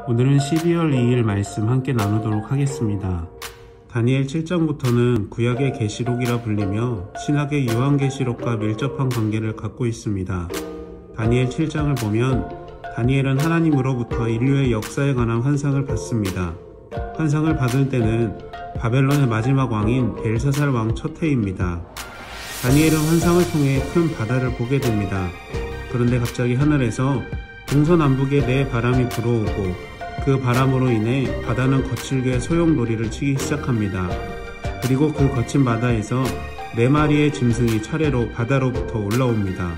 오늘은 12월 2일 말씀 함께 나누도록 하겠습니다. 다니엘 7장부터는 구약의 계시록이라 불리며 신약의 요한계시록과 밀접한 관계를 갖고 있습니다. 다니엘 7장을 보면 다니엘은 하나님으로부터 인류의 역사에 관한 환상을 받습니다. 환상을 받을 때는 바벨론의 마지막 왕인 벨사살 왕 첫 해입니다. 다니엘은 환상을 통해 큰 바다를 보게 됩니다. 그런데 갑자기 하늘에서 동서남북에 네 바람이 불어오고 그 바람으로 인해 바다는 거칠게 소용돌이를 치기 시작합니다. 그리고 그 거친 바다에서 네 마리의 짐승이 차례로 바다로부터 올라옵니다.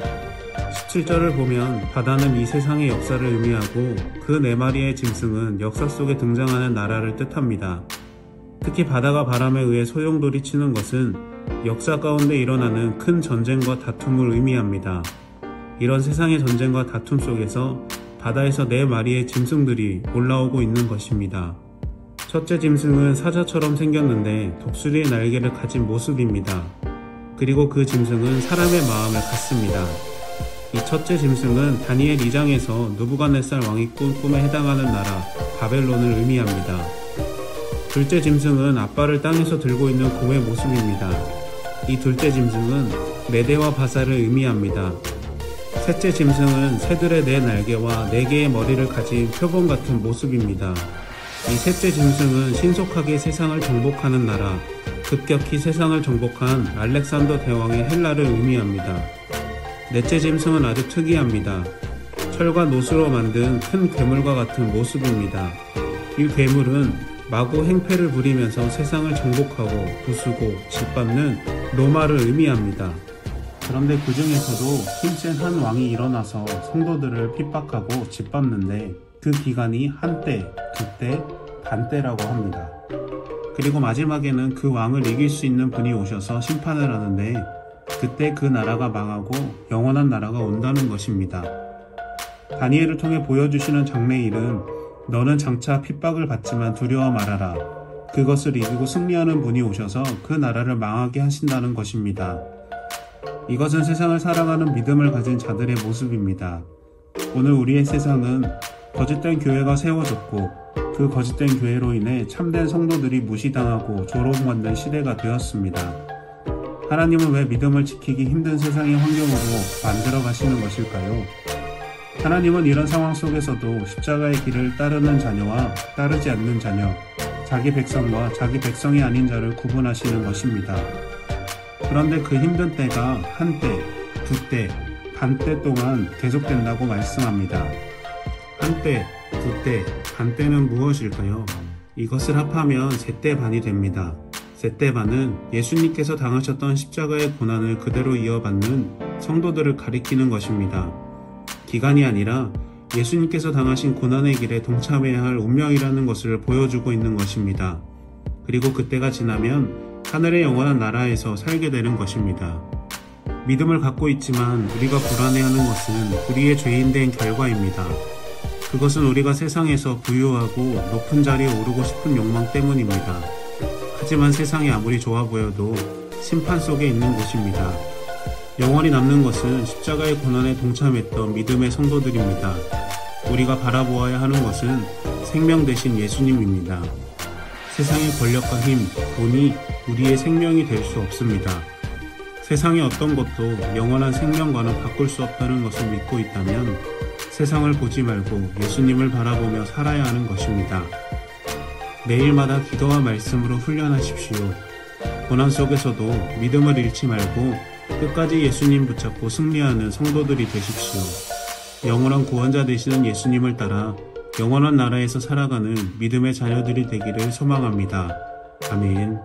17절을 보면 바다는 이 세상의 역사를 의미하고 그 네 마리의 짐승은 역사 속에 등장하는 나라를 뜻합니다. 특히 바다가 바람에 의해 소용돌이 치는 것은 역사 가운데 일어나는 큰 전쟁과 다툼을 의미합니다. 이런 세상의 전쟁과 다툼 속에서 바다에서 네 마리의 짐승들이 올라오고 있는 것입니다. 첫째 짐승은 사자처럼 생겼는데 독수리의 날개를 가진 모습입니다. 그리고 그 짐승은 사람의 마음을 갖습니다. 이 첫째 짐승은 다니엘 2장에서 느부갓네살 왕이 꾼 꿈에 해당하는 나라 바벨론을 의미합니다. 둘째 짐승은 앞발을 땅에서 들고 있는 곰의 모습입니다. 이 둘째 짐승은 메대와 바사를 의미합니다. 셋째 짐승은 새들의 네 날개와 네 개의 머리를 가진 표범 같은 모습입니다. 이 셋째 짐승은 신속하게 세상을 정복하는 나라, 급격히 세상을 정복한 알렉산더 대왕의 헬라를 의미합니다. 넷째 짐승은 아주 특이합니다. 철과 노수로 만든 큰 괴물과 같은 모습입니다. 이 괴물은 마구 행패를 부리면서 세상을 정복하고 부수고 짓밟는 로마를 의미합니다. 그런데 그 중에서도 힘센 한 왕이 일어나서 성도들을 핍박하고 짓밟는데 그 기간이 한때, 두때, 반때라고 합니다. 그리고 마지막에는 그 왕을 이길 수 있는 분이 오셔서 심판을 하는데 그때 그 나라가 망하고 영원한 나라가 온다는 것입니다. 다니엘을 통해 보여주시는 장래일은 너는 장차 핍박을 받지만 두려워 말아라. 그것을 이기고 승리하는 분이 오셔서 그 나라를 망하게 하신다는 것입니다. 이것은 세상을 살아가는 믿음을 가진 자들의 모습입니다. 오늘 우리의 세상은 거짓된 교회가 세워졌고 그 거짓된 교회로 인해 참된 성도들이 무시당하고 조롱받는 시대가 되었습니다. 하나님은 왜 믿음을 지키기 힘든 세상의 환경으로 만들어 가시는 것일까요? 하나님은 이런 상황 속에서도 십자가의 길을 따르는 자녀와 따르지 않는 자녀, 자기 백성과 자기 백성이 아닌 자를 구분하시는 것입니다. 그런데 그 힘든 때가 한때, 두때, 반때 동안 계속된다고 말씀합니다. 한때, 두때, 반때는 무엇일까요? 이것을 합하면 세때 반이 됩니다. 세때 반은 예수님께서 당하셨던 십자가의 고난을 그대로 이어받는 성도들을 가리키는 것입니다. 기간이 아니라 예수님께서 당하신 고난의 길에 동참해야 할 운명이라는 것을 보여주고 있는 것입니다. 그리고 그때가 지나면 하늘의 영원한 나라에서 살게 되는 것입니다. 믿음을 갖고 있지만 우리가 불안해하는 것은 우리의 죄인된 결과입니다. 그것은 우리가 세상에서 부유하고 높은 자리에 오르고 싶은 욕망 때문입니다. 하지만 세상이 아무리 좋아 보여도 심판 속에 있는 곳입니다. 영원히 남는 것은 십자가의 고난에 동참했던 믿음의 성도들입니다. 우리가 바라보아야 하는 것은 생명 되신 예수님입니다. 세상의 권력과 힘, 돈이 우리의 생명이 될 수 없습니다. 세상의 어떤 것도 영원한 생명과는 바꿀 수 없다는 것을 믿고 있다면 세상을 보지 말고 예수님을 바라보며 살아야 하는 것입니다. 매일마다 기도와 말씀으로 훈련하십시오. 고난 속에서도 믿음을 잃지 말고 끝까지 예수님 붙잡고 승리하는 성도들이 되십시오. 영원한 구원자 되시는 예수님을 따라 영원한 나라에서 살아가는 믿음의 자녀들이 되기를 소망합니다. 아멘.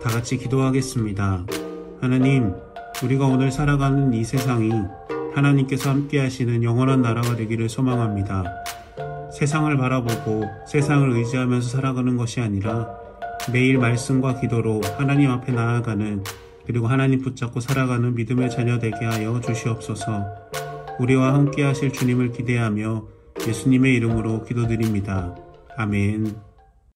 다 같이 기도하겠습니다. 하나님, 우리가 오늘 살아가는 이 세상이 하나님께서 함께 하시는 영원한 나라가 되기를 소망합니다. 세상을 바라보고 세상을 의지하면서 살아가는 것이 아니라 매일 말씀과 기도로 하나님 앞에 나아가는, 그리고 하나님 붙잡고 살아가는 믿음의 자녀 되게 하여 주시옵소서. 우리와 함께 하실 주님을 기대하며 예수님의 이름으로 기도드립니다. 아멘.